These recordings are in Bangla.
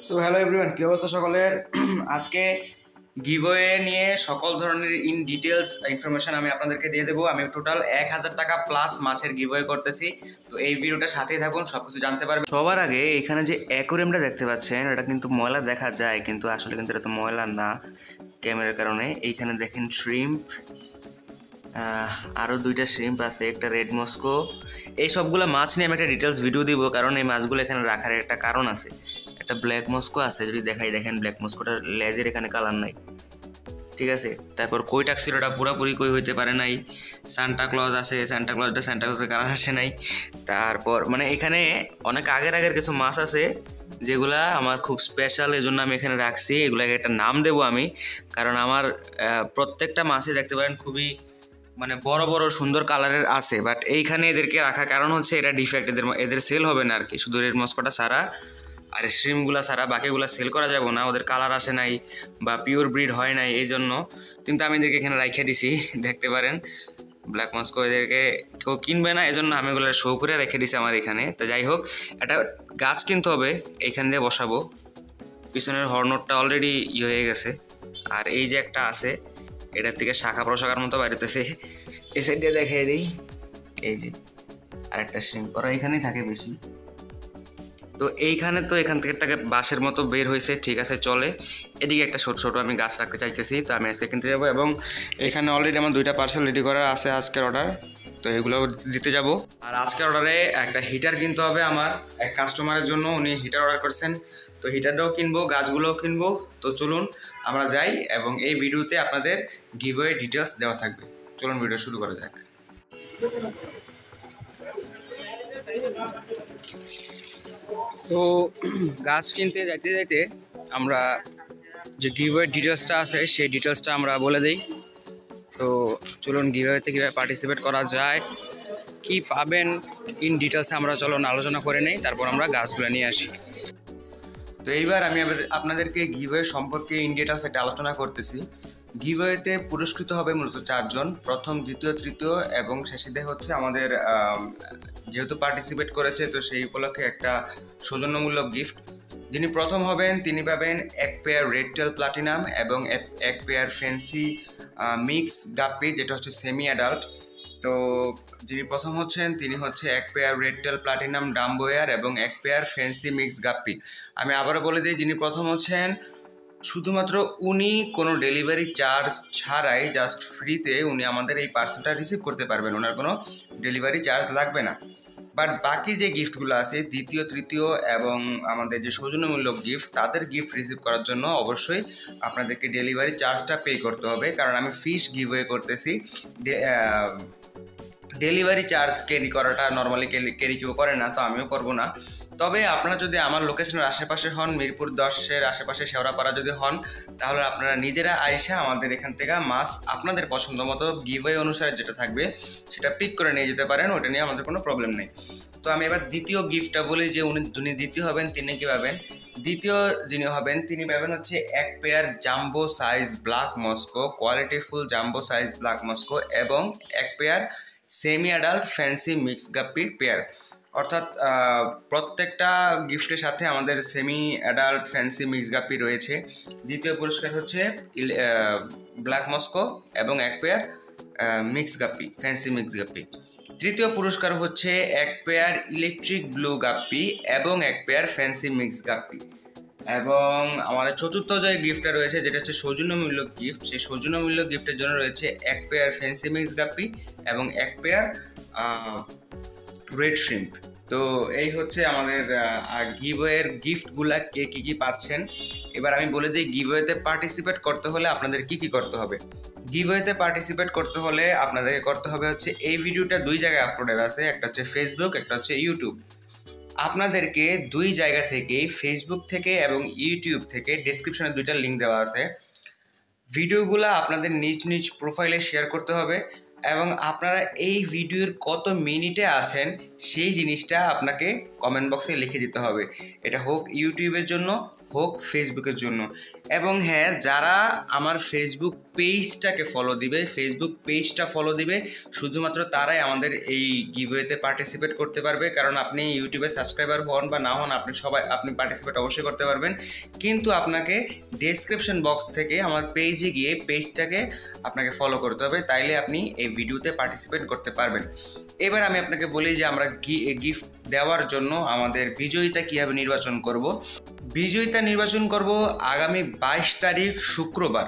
সো হ্যালো এভরিওয়ান, কি অবস্থা সকলের? আজকে গিভওয়ে নিয়ে সকল ধরনের ইন ডিটেলস ইনফরমেশন আমি আপনাদেরকে দিয়ে দেবো। আমি টোটাল 1000 টাকা প্লাস মাছের গিভওয়ে করতেছি, তো এই ভিডিওটা সাথেই থাকুন, সব কিছু জানতে পারবেন। সবার আগে এখানে যে অ্যাকোরিয়ামটা দেখতে পাচ্ছেন, এটা কিন্তু ময়লা দেখা যায়, কিন্তু আসলে কিন্তু এটা তো ময়লা না ক্যামেরার কারণে। এইখানে দেখেন শ্রিম্প, আরও দুইটা শ্রিম্প আছে, একটা রেড মস্কো। এই সবগুলো মাছ নিয়ে আমি একটা ডিটেলস ভিডিও দিব, কারণ এই মাছগুলো এখানে রাখার একটা কারণ আছে। একটা ব্ল্যাক মস্কো আছে, যদি দেখাই দেখেন ব্ল্যাক মস্কোটার লেজের এখানে কালার নাই, ঠিক আছে। তারপর কই টাক্সিডোটা পুরোপুরি কই হইতে পারে নাই। সান্টা ক্লজ আছে, সান্টা ক্লজের কালার আসে নাই। তারপর মানে এখানে অনেক আগের কিছু মাছ আছে যেগুলা আমার খুব স্পেশাল, এই জন্য আমি এখানে রাখছি। এগুলাকে একটা নাম দেবো আমি, কারণ আমার প্রত্যেকটা মাছই দেখতে পারেন খুবই মানে বড় বড় সুন্দর কালারের আছে, বাট এইখানে এদেরকে রাখার কারণ হচ্ছে এটা ডিফেক্ট, এদের সেল হবে না আর কি, শুধু রেড মস্কোটা ছাড়া আর স্ট্রিমগুলো ছাড়া বাকিগুলো সেল করা যাবে না, ওদের কালার আসে নাই বা পিওর ব্রিড হয় নাই এই জন্য। কিন্তু আমি এদেরকে এখানে রাইখে দিছি, দেখতে পারেন ব্ল্যাক মস্কো, এদেরকে কেউ কিনবে না, এই জন্য আমি এগুলো শো করে রেখে দিছি আমার এখানে। তো যাই হোক, একটা গাছ কিনতে হবে, এইখান দিয়ে বসাবো। পিছনের হর্নটা অলরেডি হয়ে গেছে, আর এই যে একটা আছে, এটার থেকে শাখা প্রশাখার মতো বাড়িতেছে। এই সাইড দিয়ে দেখিয়ে দিই, এই যে আরেকটা শ্রিম্প, ওরা এখানেই থাকে বেশি। তো এইখানে তো এখান থেকে একটা বাঁশের মতো বের হয়েছে, ঠিক আছে চলে। এদিকে একটা ছোট ছোট আমি গাছ রাখতে চাইতেছি, তো আমি আজকে কিনতে যাবো, এবং এখানে অলরেডি আমার 2টা পার্সেল রেডি করা আছে আজকের অর্ডার, তো এগুলো দিতে যাব। আর আজকের অর্ডারে একটা হিটার কিনতে হবে আমার এক কাস্টমারের জন্য, উনি হিটার অর্ডার করছেন, তো হিটারটাও কিনবো, গাছগুলোও কিনবো। তো চলুন আমরা যাই, এবং এই ভিডিওতে আপনাদের গিভওয়ে ডিটেলস দেওয়া থাকবে। চলুন ভিডিও শুরু করা যাক। তো গাছ কিনতে যাইতে যাইতে আমরা যে গিভওয়ে ডিটেলসটা আছে সেই ডিটেলসটা আমরা বলে দিই। তো চলুন গিভওয়েতে কীভাবে পার্টিসিপেট করা যায়, কি পাবেন ইন ডিটেলসে আমরা চলুন আলোচনা করে নেই, তারপর আমরা গাছগুলো নিয়ে আসি। তো এইবার আমি আপনাদেরকে গিভওয়ে সম্পর্কে ইন ডিটেলস একটা আলোচনা করতেছি। গিভওয়েতে পুরস্কৃত হবে মূলত 4 জন, প্রথম, দ্বিতীয়, তৃতীয় এবং শেষে হচ্ছে আমাদের যেহেতু পার্টিসিপেট করেছে, তো সেই উপলক্ষে একটা সৌজন্যমূলক গিফট। যিনি প্রথম হবেন তিনি পাবেন এক পেয়ার রেড টেল প্লাটিনাম এবং এক পেয়ার ফ্যান্সি মিক্স গাপ্পি, যেটা হচ্ছে সেমি অ্যাডাল্ট। তো যিনি প্রথম হচ্ছেন তিনি হচ্ছে এক পেয়ার রেড টেল প্লাটিনাম ডাম্বোয়ার এবং এক পেয়ার ফ্যান্সি মিক্স গাপ্পি। আমি আবারও বলে দিই, যিনি প্রথম হচ্ছেন শুধুমাত্র উনি কোনো ডেলিভারি চার্জ ছাড়াই জাস্ট ফ্রিতে উনি আমাদের এই পার্সেলটা রিসিভ করতে পারবেন, ওনার কোনো ডেলিভারি চার্জ লাগবে না। বাট বাকি যে গিফটগুলো আছে, দ্বিতীয়, তৃতীয় এবং আমাদের যে সৌজন্যমূলক গিফট, তাদের গিফট রিসিভ করার জন্য অবশ্যই আপনাদেরকে ডেলিভারি চার্জটা পে করতে হবে, কারণ আমি ফিশ গিভওয়ে করতেছি। ডেলিভারি চার্জ ক্যারি করাটা নর্মালি ক্যারি কেউ করে না, তো আমিও করবো না। তবে আপনারা যদি আমার লোকেশনের আশেপাশে হন, মিরপুর 10-এর আশেপাশে শেওড়াপাড়া যদি হন, তাহলে আপনারা নিজেরা আইসা আমাদের এখান থেকে মাছ আপনাদের পছন্দ মতো গিভওয়ে অনুসারে যেটা থাকবে সেটা পিক করে নিয়ে যেতে পারেন, ওটা নিয়ে আমাদের কোনো প্রবলেম নেই। তো আমি এবার দ্বিতীয় গিফটটা বলি, যে যিনি দ্বিতীয় হবেন তিনি কি পাবেন। দ্বিতীয় যিনি হবেন তিনি পাবেন হচ্ছে এক pair jumbo size black Moscow, qualityful jumbo size black Moscow, এবং এক pair semi adult fancy mix গাপ্পির পেয়ার। অর্থাৎ প্রত্যেকটা গিফটের সাথে আমাদের semi adult fancy mix guppy রয়েছে। দ্বিতীয় পুরস্কার হচ্ছে ব্ল্যাক মস্কো এবং এক pair mix guppy, fancy mix guppy. তৃতীয় পুরস্কার হচ্ছে এক পেয়ার ইলেকট্রিক ব্লু গাপ্পি এবং এক পেয়ার ফ্যান্সি মিক্স গাপ্পি। এবং আমাদের চতুর্থ যে গিফটটা রয়েছে, যেটা হচ্ছে সৌজন্যমূলক গিফট, সেই সৌজন্যমূলক গিফটের জন্য রয়েছে এক পেয়ার ফ্যান্সি মিক্স গাপ্পি এবং এক পেয়ার রেড শ্রিম্প। তো এই হচ্ছে আমাদের গিভওয়ের গিফটগুলা, কে কী কী পাচ্ছেন। এবার আমি বলে দিই, গিভওয়েতে পার্টিসিপেট করতে হলে আপনাদের কি কি করতে হবে। গিভওয়েতে পার্টিসিপেট করতে হলে আপনাদেরকে করতে হবে হচ্ছে, এই ভিডিওটা 2 জায়গায় আপলোডেড আছে, একটা হচ্ছে ফেসবুক, একটা হচ্ছে ইউটিউব। আপনাদেরকে 2 জায়গা থেকেই, ফেসবুক থেকে এবং ইউটিউব থেকে, ডেসক্রিপশনে 2টা লিঙ্ক দেওয়া আছে। ভিডিওগুলো আপনাদের নিজ নিজ প্রোফাইলে শেয়ার করতে হবে, এবং আপনারা এই ভিডিওর কত মিনিটে আছেন সেই জিনিসটা আপনাকে কমেন্ট বক্সে লিখে দিতে হবে। এটা হোক ইউটিউবের জন্য, হোক ফেসবুকের জন্য। এবং হ্যাঁ, যারা আমার ফেসবুক পেজটাকে ফলো দিবে শুধুমাত্র তারাই আমাদের এই গিভওয়েতে পার্টিসিপেট করতে পারবে। কারণ আপনি ইউটিউবে সাবস্ক্রাইবার হন বা না হন, আপনি পার্টিসিপেট অবশ্যই করতে পারবেন, কিন্তু আপনাকে ডেসক্রিপশন বক্স থেকে আমার পেজে গিয়ে পেজটাকে আপনাকে ফলো করতে হবে, তাইলে আপনি এই ভিডিওতে পার্টিসিপেট করতে পারবেন। এবার আমি আপনাকে বলি যে আমরা গিফট দেওয়ার জন্য আমাদের বিজয়িতা কীভাবে নির্বাচন করব। বিজয়িতা নির্বাচন করব আগামী 22 তারিখ শুক্রবার।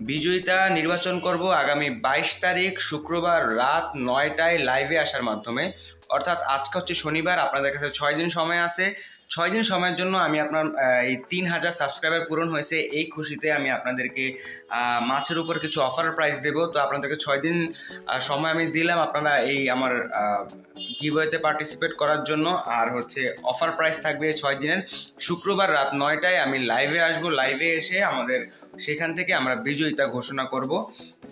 বিজয়িতা নির্বাচন করব আগামী 22 তারিখ শুক্রবার রাত 9টায় লাইভে আসার মাধ্যমে। অর্থাৎ আজকে হচ্ছে শনিবার, আপনাদের কাছে 6 দিন সময় আছে। 6 দিন সময়ের জন্য আমি আপনার এই 3000 সাবস্ক্রাইবার পূরণ হয়েছে, এই খুশিতে আমি আপনাদেরকে মাছের উপর কিছু অফার প্রাইস দেবো। তো আপনাদেরকে 6 দিন সময় আমি দিলাম আপনারা এই আমার গিভওয়েতে পার্টিসিপেট করার জন্য। আর হচ্ছে অফার প্রাইস থাকবে 6 দিনের। শুক্রবার রাত 9টায় আমি লাইভে আসবো। লাইভে এসে আমাদের সেখান থেকে আমরা বিজয়িতা ঘোষণা করব।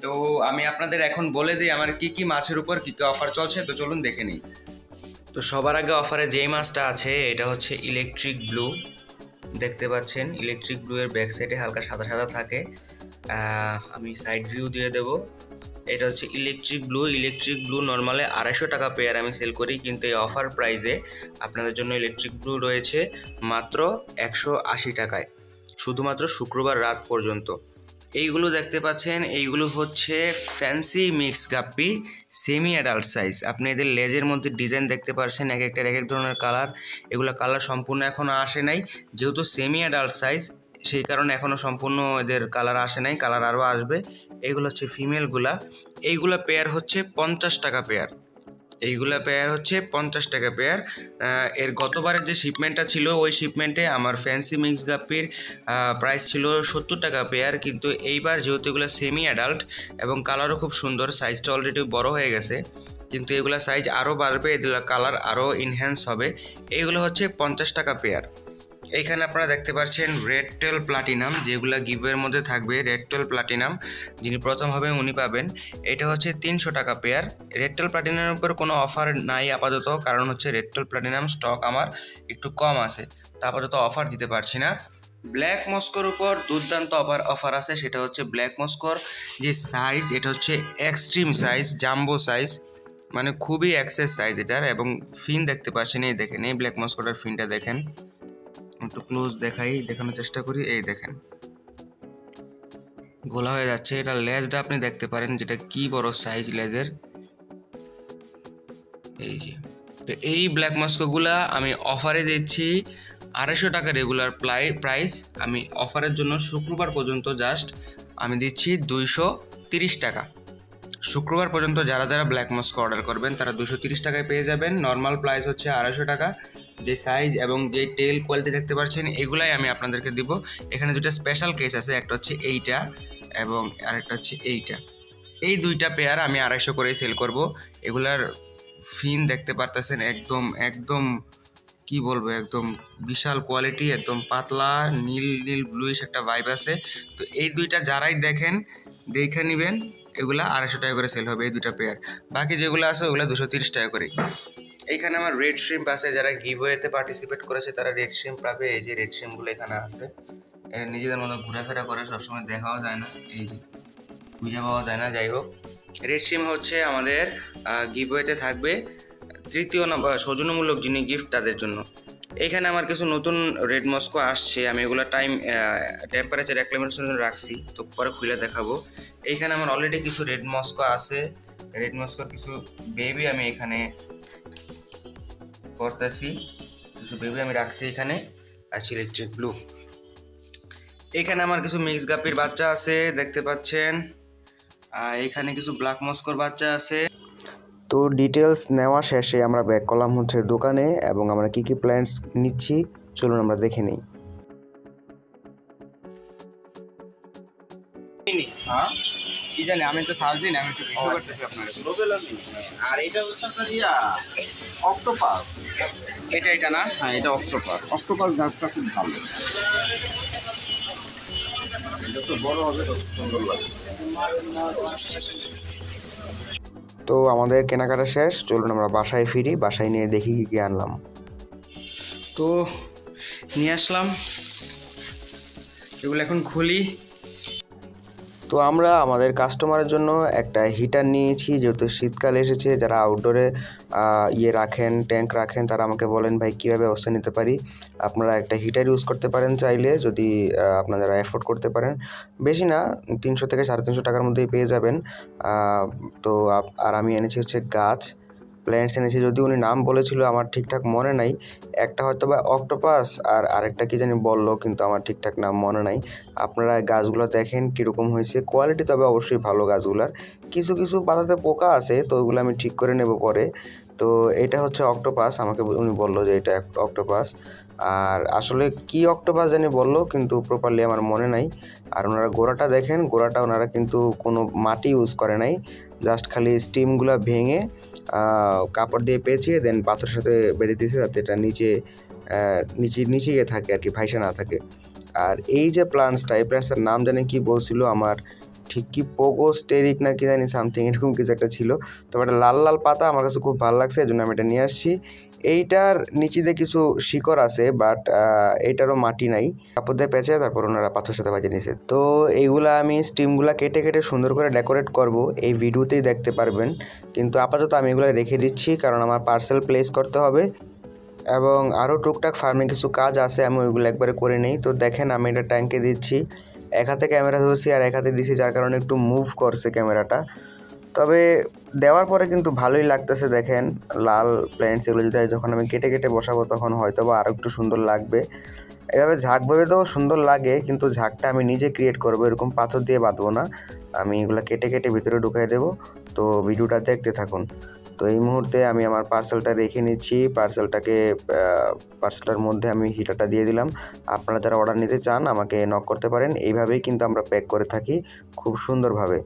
তো আমি আপনাদের এখন বলে দিই আমার কি মাছের উপর কী অফার চলছে, তো চলুন দেখে নিই। তো সবার আগে অফারে যেই মাছটা আছে এটা হচ্ছে ইলেকট্রিক ব্লু। দেখতে পাচ্ছেন ইলেকট্রিক ব্লু এর ব্যাক সাইডে হালকা সাদা সাদা থাকে। আমি সাইড ভিউ দিয়ে দেব। এটা হচ্ছে ইলেকট্রিক ব্লু নর্মালে 250 টাকা পেয়ার আমি সেল করি, কিন্তু এই অফার প্রাইসে আপনাদের জন্য ইলেকট্রিক ব্লু রয়েছে মাত্র 180 টাকায়, শুধুমাত্র শুক্রবার রাত পর্যন্ত। এইগুলো দেখতে পাচ্ছেন, এইগুলো হচ্ছে fancy mix গাপ্পি semi adult size. আপনি এদের লেজের মধ্যে ডিজাইন দেখতে পাচ্ছেন, এক একটার এক এক ধরনের কালার। এগুলো কালার সম্পূর্ণ এখনও আসে নাই, যেহেতু সেমি অ্যাডাল্ট সাইজ সেই কারণে এখনও সম্পূর্ণ এদের কালার আসে নাই, কালার আরও আসবে। এইগুলো হচ্ছে ফিমেলগুলা। এইগুলা পেয়ার হচ্ছে 50 টাকা পেয়ার। এইগুলা পেয়ার হচ্ছে 50 টাকা পেয়ার। এর গতবারের যে শিপমেন্টটা ছিল ওই শিপমেন্টে আমার ফ্যান্সি মিক্স গাপ্পির প্রাইস ছিল 70 টাকা পেয়ার, কিন্তু এইবার যেহেতু এগুলো সেমি অ্যাডাল্ট এবং কালারও খুব সুন্দর, সাইজটা অলরেডি বড় হয়ে গেছে, কিন্তু এগুলো সাইজ আরও বাড়বে, এগুলো কালার আরও ইনহ্যান্স হবে। এইগুলো হচ্ছে 50 টাকা পেয়ার। এইখানে আপনারা দেখতে পাচ্ছেন রেড টেল প্লাটিনাম, যেগুলো গিভওয়ের মধ্যে থাকবে। রেড টেল প্লাটিনাম যিনি প্রথম হবে উনি পাবেন। এটা হচ্ছে 300 টাকা পেয়ার। রেড টেল প্লাটিনামের উপর কোনো অফার নাই আপাতত, কারণ হচ্ছে রেড টেল প্লাটিনাম স্টক আমার একটু কম আছে, তা আপাতত অফার দিতে পারছি না। ব্ল্যাক মস্কোর উপর দুর্দান্ত অফার আছে, সেটা হচ্ছে ব্ল্যাক মস্কোর যে সাইজ, এটা হচ্ছে এক্সট্রিম সাইজ, জাম্বো সাইজ, মানে খুবই এক্সেস সাইজ এটার। এবং ফিন দেখতে পাচ্ছেন, এই দেখেন, এই ব্ল্যাক মস্কোটার ফিনটা দেখেন, একটু ক্লোজ দেখানোর চেষ্টা করি। এই দেখেন গোলা হয়ে যাচ্ছে। এটা লেজটা আপনি দেখতে পারেন, যেটা কি বড় সাইজ লেজের, এই যে। তো এই ব্ল্যাক মস্কোগুলা আমি অফারে দিচ্ছি 250 টাকা রেগুলার প্রাইস। আমি অফারের জন্য শুক্রবার পর্যন্ত জাস্ট আমি দিচ্ছি 230 টাকা। শুক্রবার পর্যন্ত যারা যারা ব্ল্যাক মস্কো অর্ডার করবেন তারা 230 টাকায় পেয়ে যাবেন। নর্মাল প্রাইস হচ্ছে 250 টাকা। যে সাইজ এবং যে টেল কোয়ালিটি দেখতে পাচ্ছেন এগুলাই আমি আপনাদেরকে দিব। এখানে দুটো স্পেশাল কেস আছে, একটা হচ্ছে এইটা এবং আরেকটা হচ্ছে এইটা। এই দুইটা পেয়ার আমি 250 করেই সেল করব। এগুলার ফিন দেখতে পারতেছেন, একদম কি বলবো, একদম বিশাল কোয়ালিটি, একদম পাতলা নীল ব্লুইশ একটা ভাইব আছে। তো এই দুইটা যারাই দেখে নেবেন, এগুলা 250 টাকা করে সেল হবে এই দুইটা পেয়ার। বাকি যেগুলো আছে ওগুলো 230 টাকা করে। এইখানে আমার রেড শ্রিম্প আছে, যারা গিভওয়েতে পার্টিসিপেট করেছে তারা রেড শ্রিম্প পাবে। এই যে রেড শ্রিম্পগুলো এখানে আছে, নিজেদের মতো ঘোরাফেরা করে, সবসময় দেখাও যায় না, এই যে খুঁজে পাওয়া যায় না। যাই হোক, রেড শ্রিম্প হচ্ছে আমাদের গিভওয়েতে থাকবে। তৃতীয় নম্বর সৌজন্যমূলক যিনি গিফট তাদের জন্য। এইখানে আমার কিছু নতুন রেড মস্কো আসছে, আমি এগুলো টেম্পারেচার অ্যাক্লিমেশনের জন্য রাখছি, তো পরে খুলে দেখাবো। এইখানে আমার অলরেডি কিছু রেড মস্কো আছে। রেড মস্কোর কিছু বেবি আমি এখানে করতেছি, কিছু বেবি আমি রাখছি এখানে। আর ইলেকট্রিক ব্লু, এখানে আমার কিছু মিক্স গাপির বাচ্চা আছে দেখতে পাচ্ছেন। এখানে কিছু ব্ল্যাক মস্কোর বাচ্চা আছে। তো ডিটেলস নেওয়া শেষে আমরা ব্যাক করলাম হচ্ছে দোকানে, এবং আমরা কি কি প্ল্যান্টস নিচ্ছি চলুন আমরা দেখে নিই। কি জানি, আমি তো সার্চ দিন, আমি একটু ভিডিও করতেছি আপনার। আর এটা হচ্ছে আপনার অক্টোপাস। এটা না? হ্যাঁ, এটা অক্টোপাস গাছটা খুব ভালো, যত বড় হবে তত সুন্দর লাগবে। তো আমাদের কেনাকাটা শেষ, চলুন আমরা বাসায় ফিরি। বাসায় নিয়ে দেখি কি আনলাম। তো নিয়ে আসলাম এগুলো এখন খুলি। তো আমরা আমাদের কাস্টমারের জন্য একটা হিটার নিয়েছি, যেহেতু শীতকাল এসেছে। যারা আউটডোরে রাখেন, ট্যাঙ্ক রাখেন, তারা আমাকে বলেন ভাই কীভাবে ব্যবস্থা নিতে পারি। আপনারা একটা হিটার ইউজ করতে পারেন চাইলে, যদি আপনারা অ্যাফোর্ড করতে পারেন। বেশি না, 300 থেকে 350 টাকার মধ্যেই পেয়ে যাবেন। তো আর আমি এনেছি হচ্ছে গাছ, প্ল্যান্টস এনেছি। যদি উনি নাম বলেছিল আমার ঠিকঠাক মনে নাই, একটা হয়তো বা অক্টোপাস আর আরেকটা কি জানি বললো, কিন্তু আমার ঠিকঠাক নাম মনে নাই। আপনারা গাছগুলো দেখেন কীরকম হয়েছে, কোয়ালিটি তবে অবশ্যই ভালো গাছগুলার। কিছু কিছু পাতাতে পোকা আছে, তো ওইগুলো আমি ঠিক করে নেব পরে। তো এটা হচ্ছে অক্টোপাস, আমাকে উনি বললো যে এটা অক্টোপাস। আর আসলে কি অক্টোপাস জানি বললো, কিন্তু প্রপারলি আমার মনে নাই। আর ওনারা গোড়াটা দেখেন, গোড়াটা ওনারা কিন্তু কোনো মাটি ইউজ করে নাই, জাস্ট খালি স্টিমগুলো ভেঙে কাপড় দিয়ে পেঁচিয়ে দেন পাথরের সাথে বেঁধে দিয়েছে, যাতে এটা নিচে গিয়ে থাকে আর কি, ভাইসা না থাকে। আর এই যে প্লান্টসটা, এই প্লান্টসটার নাম জানি কি বলছিল আমার, ঠিক কি পোগোস্টেরিক না কি জানি সামথিং এরকম কিছু একটা ছিল। তবে একটা লাল লাল পাতা আমার কাছে খুব ভালো লাগছে, এই জন্য আমি এটা নিয়ে আসছি। এইটার নিচে দিয়ে কিছু শিকড় আছে, বাট এইটারও মাটি নাই, কাপড় দিয়ে পেঁচে তারপর ওনারা পাথর সাথে বাজিয়ে নিয়েছে। তো এইগুলা আমি স্টিমগুলা কেটে কেটে সুন্দর করে ডেকোরেট করব, এই ভিডিওতেই দেখতে পারবেন। কিন্তু আপাতত আমি এগুলো রেখে দিচ্ছি, কারণ আমার পার্সেল প্লেস করতে হবে এবং আরও টুকটাক ফার্মে কিছু কাজ আছে, আমি ওইগুলো একবারে করে নেই। তো দেখেন আমি এটা ট্যাঙ্কে দিচ্ছি, এক হাতে ক্যামেরা ধরছি আর এক হাতে দিছি, যার কারণে একটু মুভ করছে ক্যামেরাটা। তবে দেওয়ার পরে কিন্তু ভালোই লাগতেছে। দেখেন লাল প্ল্যান্টস এগুলো যদি যখন আমি কেটে কেটে বসাবো, তখন হয়তো বা আরও একটু সুন্দর লাগবে। এভাবে ঝাঁকভাবে তো সুন্দর লাগে, কিন্তু ঝাঁকটা আমি নিজে ক্রিয়েট করবো, এরকম পাথর দিয়ে বাঁধবো না। আমি এগুলো কেটে কেটে ভিতরে ঢুকাই দেবো। তো ভিডিওটা দেখতে থাকুন। তো এই মুহূর্তে আমি আমার পার্সেলটা রেখে নিচ্ছি, পার্সেলটার মধ্যে আমি হিটারটা দিয়ে দিলাম। আপনারা যারা অর্ডার নিতে চান আমাকে নক করতে পারেন। এইভাবেই কিন্তু আমরা প্যাক করে থাকি খুব সুন্দরভাবে।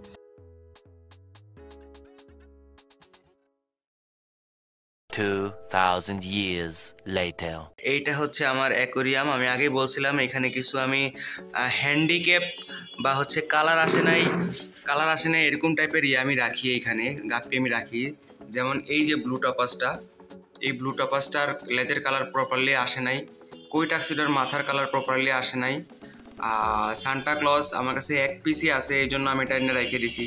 2000 years later. এইটা হচ্ছে আমার অ্যাকোরিয়াম। আমি আগেই বলছিলাম এখানে কিছু আমি হ্যান্ডিক্যাপ বা হচ্ছে কালার আসে নাই এরকম টাইপের আমি রাখি, এইখানে গাপ্পি আমি রাখি। যেমন এই যে ব্লু টপাসটা, এই ব্লু টপাসটার লেজের কালার প্রপারলি আসে নাই, কই টাক্সিডোর মাথার কালার প্রপারলি আসে নাই। সান্টা ক্লজ আমার কাছে এক পিসই আছে, এই জন্য আমি এটা এনে রেখে দিছি।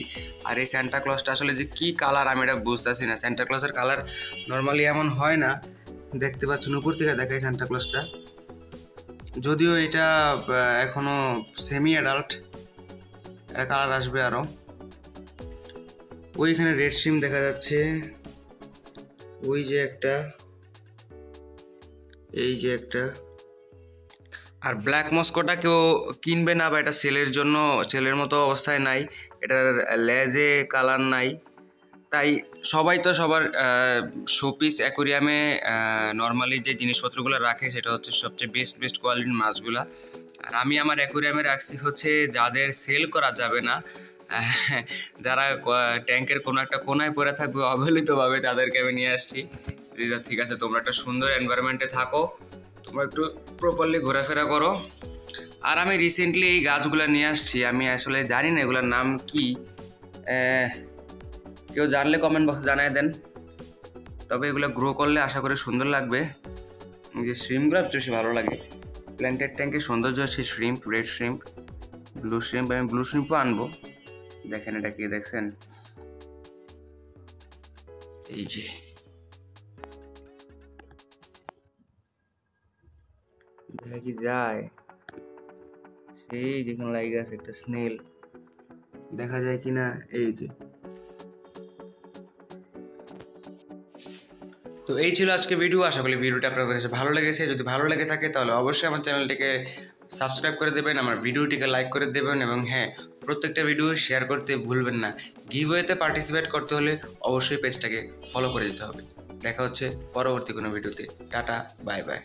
আর এই সান্টা ক্লজটা আসলে যে কী কালার আমি এটা বুঝতেছি না। সান্টা ক্লজের কালার নর্মালি এমন হয় না, দেখতে পাচ্ছেন উপর থেকে দেখাই সান্টা ক্লজটা, যদিও এটা এখনো সেমি অ্যাডাল্ট, এটা কালার আসবে আরও। ওইখানে রেড স্ট্রিম দেখা যাচ্ছে, ওই যে একটা, এই যে একটা। আর ব্ল্যাক মস্কোটা কেউ কিনবে না, বা এটা সেলের মতো অবস্থায় নাই, এটার লেজে কালার নাই। তাই সবাই তো সবার শোপিস অ্যাকোরিয়ামে নর্মালি যে জিনিসপত্রগুলো রাখে সেটা হচ্ছে সবচেয়ে বেস্ট কোয়ালিটির মাছগুলা। আর আমি আমার অ্যাকোরিয়ামে রাখছি হচ্ছে যাদের সেল করা যাবে না, যারা ট্যাঙ্কের কোনো একটা কোনায় পড়ে থাকবে অবহেলিতভাবে, তাদেরকে আমি নিয়ে আসছি। ঠিক আছে, তোমরা একটা সুন্দর এনভায়রনমেন্টে থাকো, তোমরা একটু প্রপারলি ঘোরাফেরা করো। আর আমি রিসেন্টলি এই গাছগুলো নিয়ে আসছি, আমি আসলে জানি না এগুলোর নাম কি, কেউ জানলে কমেন্ট বক্সে জানায় দেন। তবে এগুলো গ্রো করলে আশা করি সুন্দর লাগবে। যে শ্রিম্পগুলো বেশি ভালো লাগে, প্ল্যান্টেড ট্যাঙ্কের সৌন্দর্য হচ্ছে shrimp, red shrimp, blue shrimp. আমি ব্লু শ্রিম্পও আনবো। দেখেন এটা কি দেখছেন, এই যে দেখা কি যায়, সেই যেখানে লাগে আছে একটা স্নেল, দেখা যায় কিনা, এই যে। তো এই ছিল আজকে ভিডিও। আশা করি ভিডিওটা আপনাদের কাছে ভালো লেগেছে। যদি ভালো লেগে থাকে তাহলে অবশ্যই আমার চ্যানেলটিকে সাবস্ক্রাইব করে দেবেন, আমার ভিডিওটিকে লাইক করে দেবেন, এবং হ্যাঁ, প্রত্যেকটা ভিডিও শেয়ার করতে ভুলবেন না। গিভওয়েতে পার্টিসিপেট করতে হলে অবশ্যই পেজটাকে ফলো করে দিতে হবে। দেখা হচ্ছে পরবর্তী কোনো ভিডিওতে। Tata, bye bye.